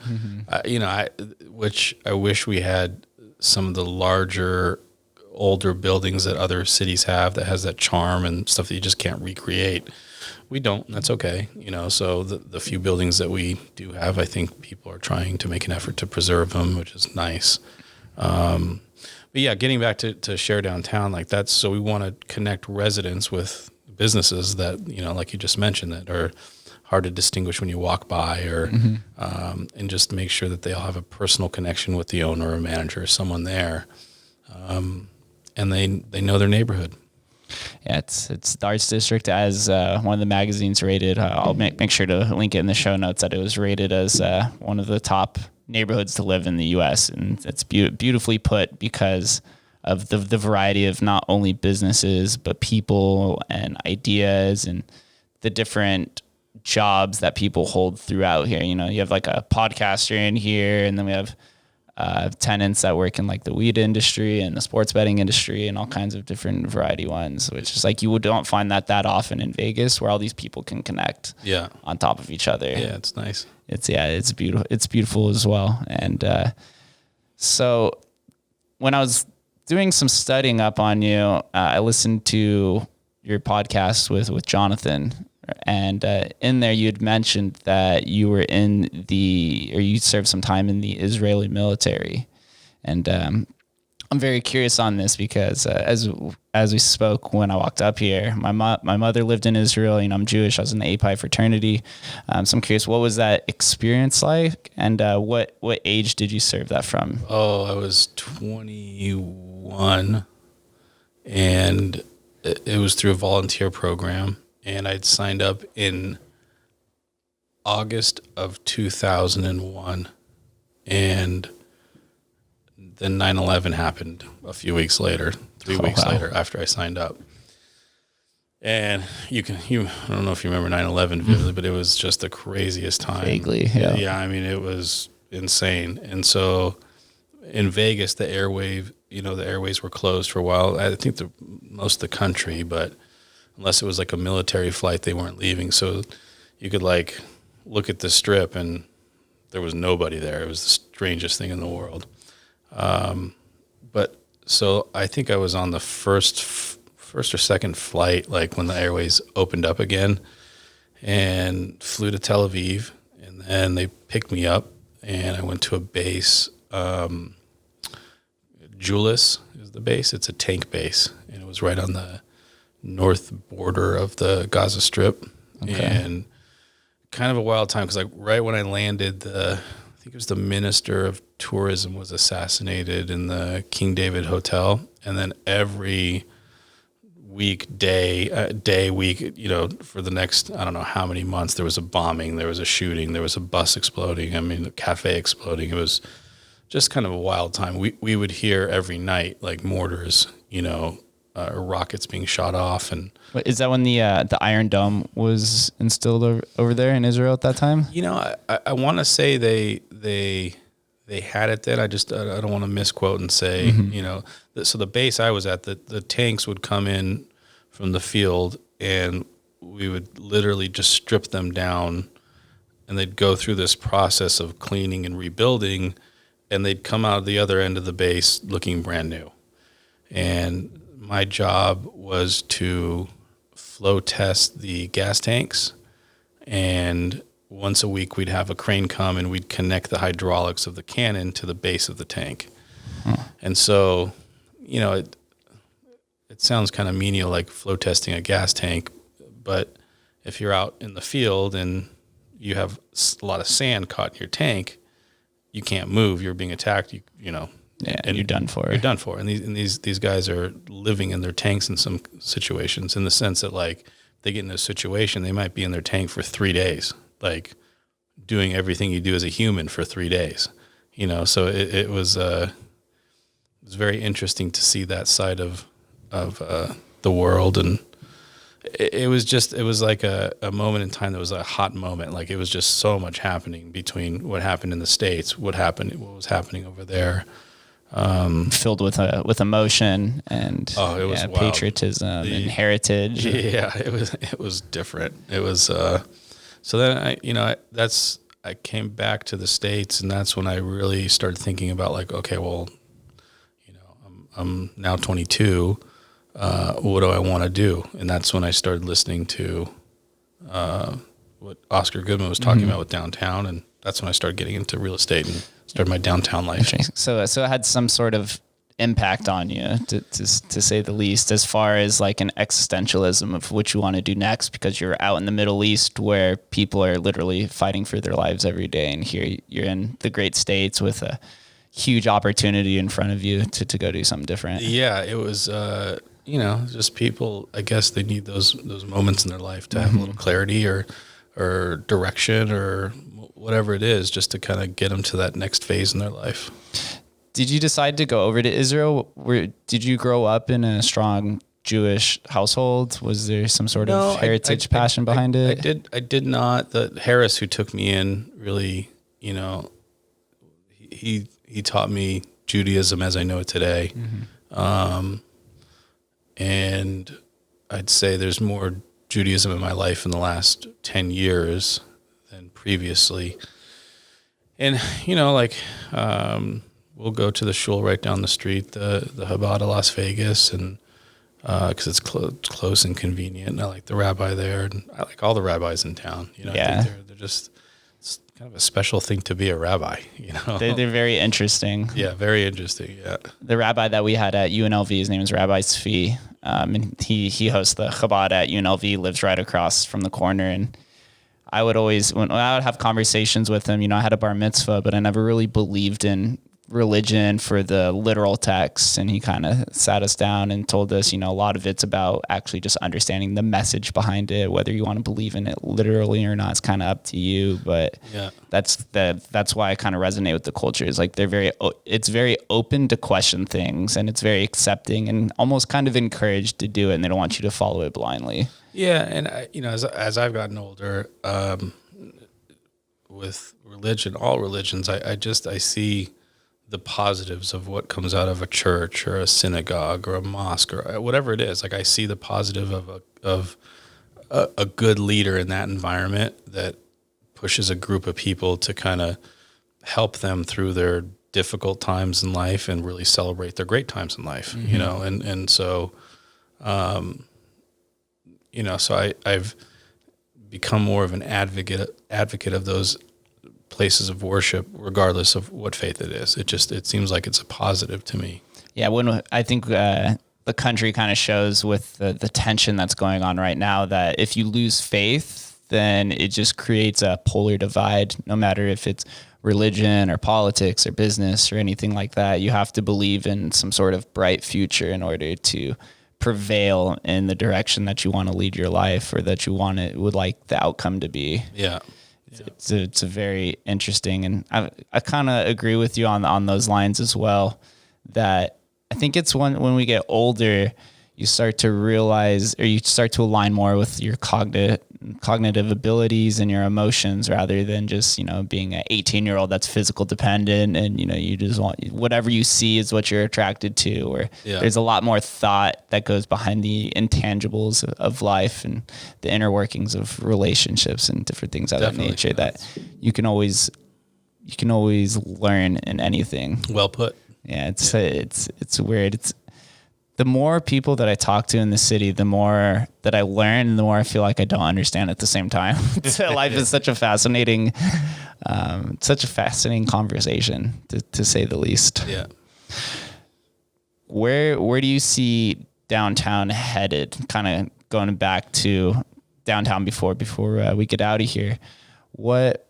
you know, I wish we had some of the larger, older buildings that other cities have that has that charm and stuff that you just can't recreate. We don't, and that's okay. You know, so the few buildings that we do have, I think people are trying to make an effort to preserve them, which is nice. But yeah, getting back to Share Downtown, like that's, so we want to connect residents with businesses that, you know, like you just mentioned, that are hard to distinguish when you walk by, or and just make sure that they all have a personal connection with the owner or manager or someone there, and they know their neighborhood. Yeah, it's the Arts District, as one of the magazines rated. I'll make sure to link it in the show notes, that it was rated as one of the top neighborhoods to live in the U.S. And it's beautifully put because of the variety of not only businesses but people and ideas and the different jobs that people hold throughout here. You know, you have like a podcaster in here, and then we have tenants that work in like the weed industry and the sports betting industry and all kinds of different variety ones, which is like you don't find that often in Vegas, where all these people can connect on top of each other. Yeah, it's nice. It's beautiful. It's beautiful as well. And so when I was doing some studying up on you, I listened to your podcast with Jonathan. And in there, you had mentioned that you were you served some time in the Israeli military. And I'm very curious on this because as we spoke when I walked up here, my mother lived in Israel. You know, I'm Jewish. I was in the API fraternity. So I'm curious, what was that experience like? And what age did you serve that from? Oh, I was 21, and it was through a volunteer program. And I'd signed up in August of 2001, and then 9/11 happened a few weeks later, 3 weeks later after I signed up. And I don't know if you remember 9/11 vividly, but it was just the craziest time. Vaguely, yeah. Yeah, I mean, it was insane. And so in Vegas, the airways were closed for a while. I think most of the country, but unless it was like a military flight, they weren't leaving. So you could like look at the strip and there was nobody there. It was the strangest thing in the world. But so I think I was on the first or second flight, like when the airways opened up again, and flew to Tel Aviv, and then they picked me up and I went to a base. Julis is the base. It's a tank base, and it was right on the north border of the Gaza Strip. Okay. And kind of a wild time because like right when I landed, I think it was the Minister of Tourism was assassinated in the King David Hotel, and then every week, you know, for the next I don't know how many months, there was a bombing, there was a shooting, there was a bus exploding. I mean, a cafe exploding. It was just kind of a wild time. We would hear every night like mortars, you know. Rockets being shot off. And is that when the Iron Dome was instilled over there in Israel at that time? You know, I want to say they had it then. I don't want to misquote and say, you know, so the base I was at, the tanks would come in from the field and we would literally just strip them down, and they'd go through this process of cleaning and rebuilding, and they'd come out the other end of the base looking brand new. And my job was to flow test the gas tanks, and once a week we'd have a crane come and we'd connect the hydraulics of the cannon to the base of the tank. And so, you know, it sounds kind of menial, like flow testing a gas tank, but if you're out in the field and you have a lot of sand caught in your tank, you can't move, you're being attacked, you know. Yeah, and you're done for. You're done for. And these guys are living in their tanks in some situations, in the sense that like they get in a situation, they might be in their tank for 3 days, like doing everything you do as a human for 3 days, you know. So it was very interesting to see that side of the world, and it was like a moment in time that was a hot moment. Like it was just so much happening between what happened in the States, what was happening over there. Filled with emotion and it was patriotism and heritage. Yeah, it was different. It was so then I came back to the States, and that's when I really started thinking about like, okay, well, I'm now 22. What do I want to do? And that's when I started listening to what Oscar Goodman was talking about with downtown, and that's when I started getting into real estate and started my downtown life. So it had some sort of impact on you, to say the least, as far as like an existentialism of what you want to do next, because you're out in the Middle East where people are literally fighting for their lives every day, and here you're in the great States with a huge opportunity in front of you to go do something different. Yeah, it was just people, I guess they need those moments in their life to have a little clarity or direction or whatever it is, just to kind of get them to that next phase in their life. Did you decide to go over to Israel? Did you grow up in a strong Jewish household? Was there some sort of heritage passion behind it? I did not. The Harris, who took me in, really, he taught me Judaism as I know it today. And I'd say there's more Judaism in my life in the last 10 years than previously. And, we'll go to the shul right down the street, the Chabad of Las Vegas, and because it's close and convenient. And I like the rabbi there, and I like all the rabbis in town. I think they're just, it's kind of a special thing to be a rabbi. They're very interesting. Yeah, very interesting. Yeah, the rabbi that we had at UNLV, his name is Rabbi Tzvi, and he hosts the Chabad at UNLV. Lives right across from the corner, and I would always, when I would have conversations with him, I had a bar mitzvah, but I never really believed in religion for the literal text, and he kind of sat us down and told us, a lot of it's about actually just understanding the message behind it. Whether you want to believe in it literally or not, it's kind of up to you. But that's why I kind of resonate with the culture. Is like it's very open to question things, and it's very accepting and almost kind of encouraged to do it, and they don't want you to follow it blindly. Yeah, and as I've gotten older, with religion, all religions, I see the positives of what comes out of a church or a synagogue or a mosque or whatever it is. Like I see the positive of a good leader in that environment that pushes a group of people to kind of help them through their difficult times in life and really celebrate their great times in life, and so, so I've become more of an advocate of those places of worship, regardless of what faith it is. It seems like it's a positive to me. Yeah, when I think the country kind of shows with the tension that's going on right now, that if you lose faith, then it just creates a polar divide. No matter if it's religion or politics or business or anything like that, you have to believe in some sort of bright future in order to prevail in the direction that you want to lead your life, or that you would like the outcome to be. Yeah. It's a very interesting, and I kind of agree with you on those lines as well, that I think it's when we get older, you start to realize, or you start to align more with your cognitive abilities and your emotions, rather than just, being an 18-year-old that's physical dependent, and, you just want whatever you see is what you're attracted to, or there's a lot more thought that goes behind the intangibles of life and the inner workings of relationships and different things of that nature that you can always learn in anything. Well put. Yeah, it's weird. The more people that I talk to in the city, the more that I learn, and the more I feel like I don't understand at the same time. So life is such a fascinating conversation, to say the least. Yeah. Where do you see downtown headed? Kind of going back to downtown before we get out of here. What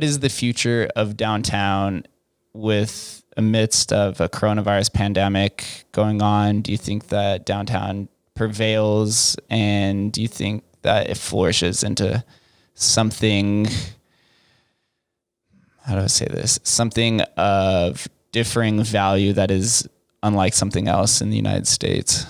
is the future of downtown with amidst of a coronavirus pandemic going on? Do you think that downtown prevails, and do you think that it flourishes into something, how do I say this, something of differing value that is unlike something else in the United States?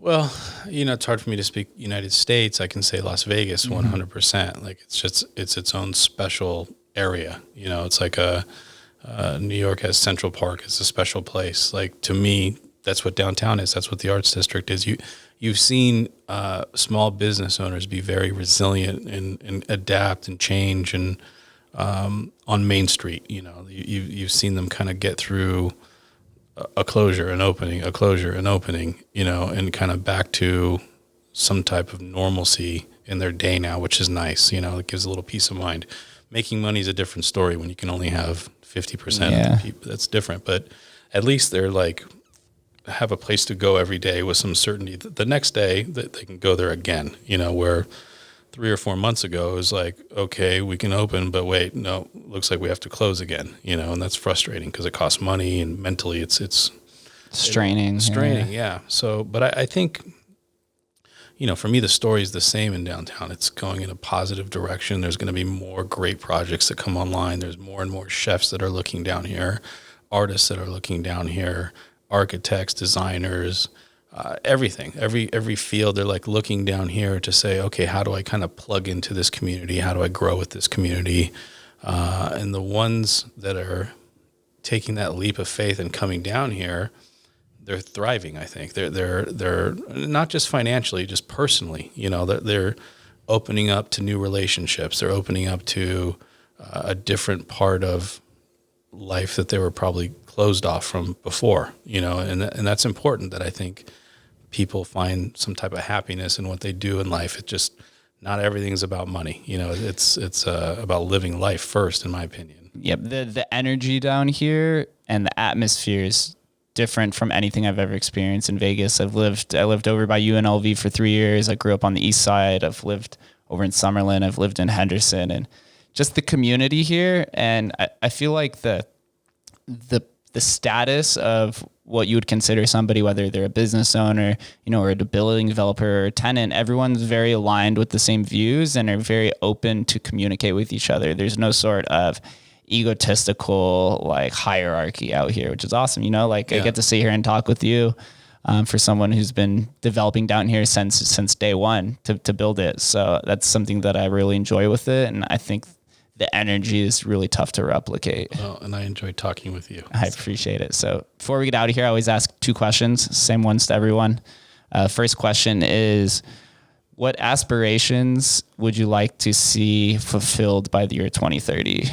Well, it's hard for me to speak United States. I can say Las Vegas 100%. Like it's its own special area. It's like New York has Central Park. It's a special place. Like to me, that's what downtown is. That's what the arts district is. You've seen small business owners be very resilient and adapt and change. And on Main Street, you've seen them kind of get through a closure, an opening, a closure, an opening, and kind of back to some type of normalcy in their day now, which is nice. It gives a little peace of mind. Making money is a different story when you can only have 50% of the people. That's different. But at least they're like, have a place to go every day with some certainty that the next day that they can go there again, where 3 or 4 months ago it was like, okay, we can open, but wait, no, looks like we have to close again, and that's frustrating because it costs money and mentally it's straining. Yeah. So, but I think, for me, the story is the same in downtown. It's going in a positive direction. There's going to be more great projects that come online. There's more and more chefs that are looking down here, artists that are looking down here, architects, designers, everything, every field. They're like looking down here to say, okay, how do I kind of plug into this community? How do I grow with this community? And the ones that are taking that leap of faith and coming down here, they're thriving. I think they're not just financially, just personally. They're opening up to new relationships. They're opening up to a different part of life that they were probably closed off from before. And that's important. That I think people find some type of happiness in what they do in life. It just, not everything's about money. It's about living life first, in my opinion. Yep. The energy down here and the atmosphere is different from anything I've ever experienced in Vegas. I lived over by UNLV for 3 years. I grew up on the east side. I've lived over in Summerlin. I've lived in Henderson, and just the community here. And I feel like the status of what you would consider somebody, whether they're a business owner, or a building developer or a tenant, everyone's very aligned with the same views and are very open to communicate with each other. There's no sort of egotistical like hierarchy out here, which is awesome. I get to sit here and talk with you for someone who's been developing down here since day one to build it. So that's something that I really enjoy with it. And I think the energy is really tough to replicate. Well, and I enjoy talking with you. I appreciate it. So before we get out of here, I always ask 2 questions, same ones to everyone. First question is, what aspirations would you like to see fulfilled by the year 2030?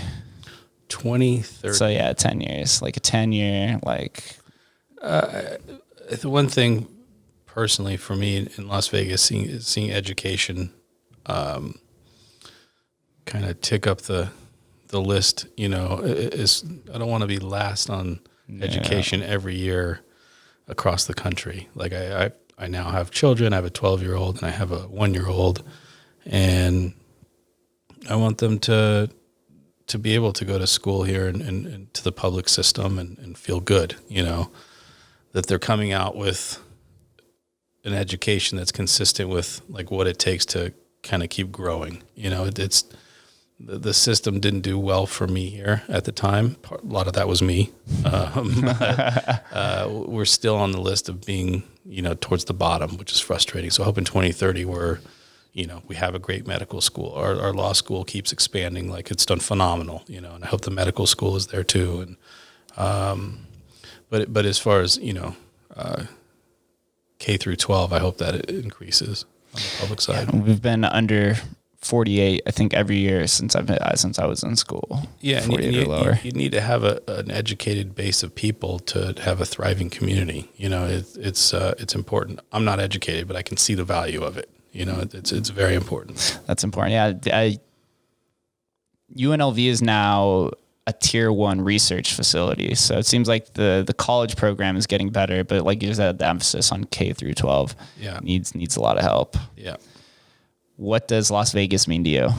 2030. So yeah, 10 years, like a 10-year, like. The one thing personally for me in Las Vegas, seeing education, kind of tick up the list, is I don't want to be last on education every year across the country. Like I now have children. I have a 12-year-old and I have a 1-year-old, and I want them to be able to go to school here and to the public system and feel good, that they're coming out with an education that's consistent with like what it takes to kind of keep growing. It's the system didn't do well for me here at the time. A lot of that was me. We're still on the list of being, towards the bottom, which is frustrating. So I hope in 2030 we have a great medical school. Our law school keeps expanding. Like it's done phenomenal, and I hope the medical school is there too. And, but as far as, K through 12, I hope that it increases on the public side. Yeah, we've been under 48, I think, every year since I was in school. Yeah, and you need to have an educated base of people to have a thriving community. It's important. I'm not educated, but I can see the value of it. It's very important. That's important. Yeah, UNLV is now a tier 1 research facility, so it seems like the college program is getting better, but like you said, the emphasis on K through 12 needs a lot of help. Yeah. What does Las Vegas mean to you?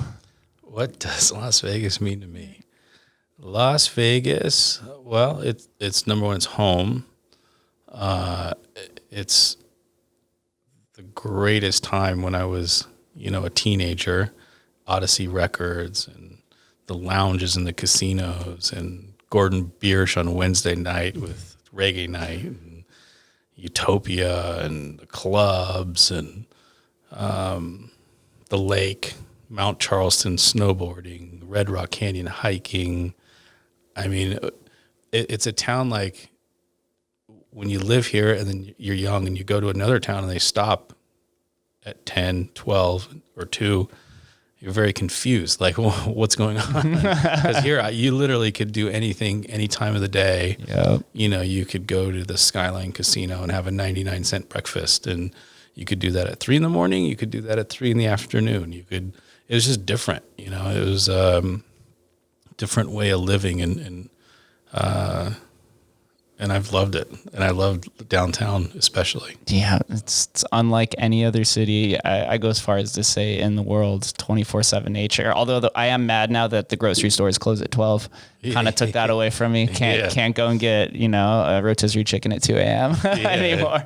What does Las Vegas mean to me? Las Vegas, well, it's number one, it's home. It's the greatest time when I was, a teenager. Odyssey Records and the lounges and the casinos and Gordon Biersch on Wednesday night with reggae night. And, Utopia and the clubs and the lake, Mount Charleston snowboarding, Red Rock Canyon hiking. I mean, it's a town like when you live here and then you're young and you go to another town and they stop at 10, 12 or 2, you're very confused. Like, well, what's going on? Because here you literally could do anything, any time of the day. Yep. You know, you could go to the Skyline Casino and have a 99-cent breakfast, and you could do that at 3 a.m. You could do that at 3 p.m. It was just different. You know, it was different way of living, and I've loved it, and I loved downtown especially. Yeah, it's unlike any other city. I go as far as to say in the world, 24/7 nature. Although I am mad now that the grocery stores close at 12. Kind of took that away from me. Can't go and get a rotisserie chicken at 2 a.m. anymore.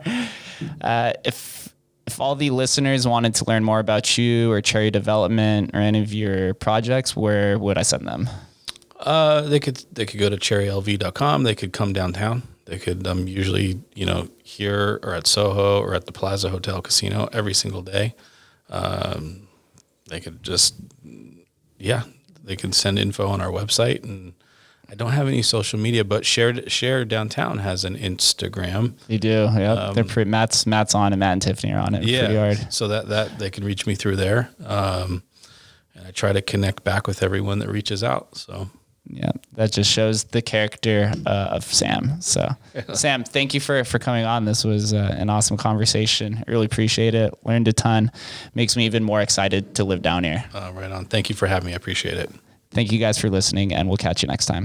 If all the listeners wanted to learn more about you or Cherry Development or any of your projects, where would I send them? They could go to cherrylv.com. They could come downtown. They could usually here or at Soho or at the Plaza Hotel Casino every single day. They could they can send info on our website, and I don't have any social media, but Share Downtown has an Instagram. They do. Yeah, they're pretty. Matt's on, and Matt and Tiffany are on it. Yeah, pretty hard. So that they can reach me through there. And I try to connect back with everyone that reaches out. So. Yeah, that just shows the character of Sam. So, Sam, thank you for coming on. This was an awesome conversation. I really appreciate it. Learned a ton. Makes me even more excited to live down here. Right on. Thank you for having me. I appreciate it. Thank you guys for listening, and we'll catch you next time.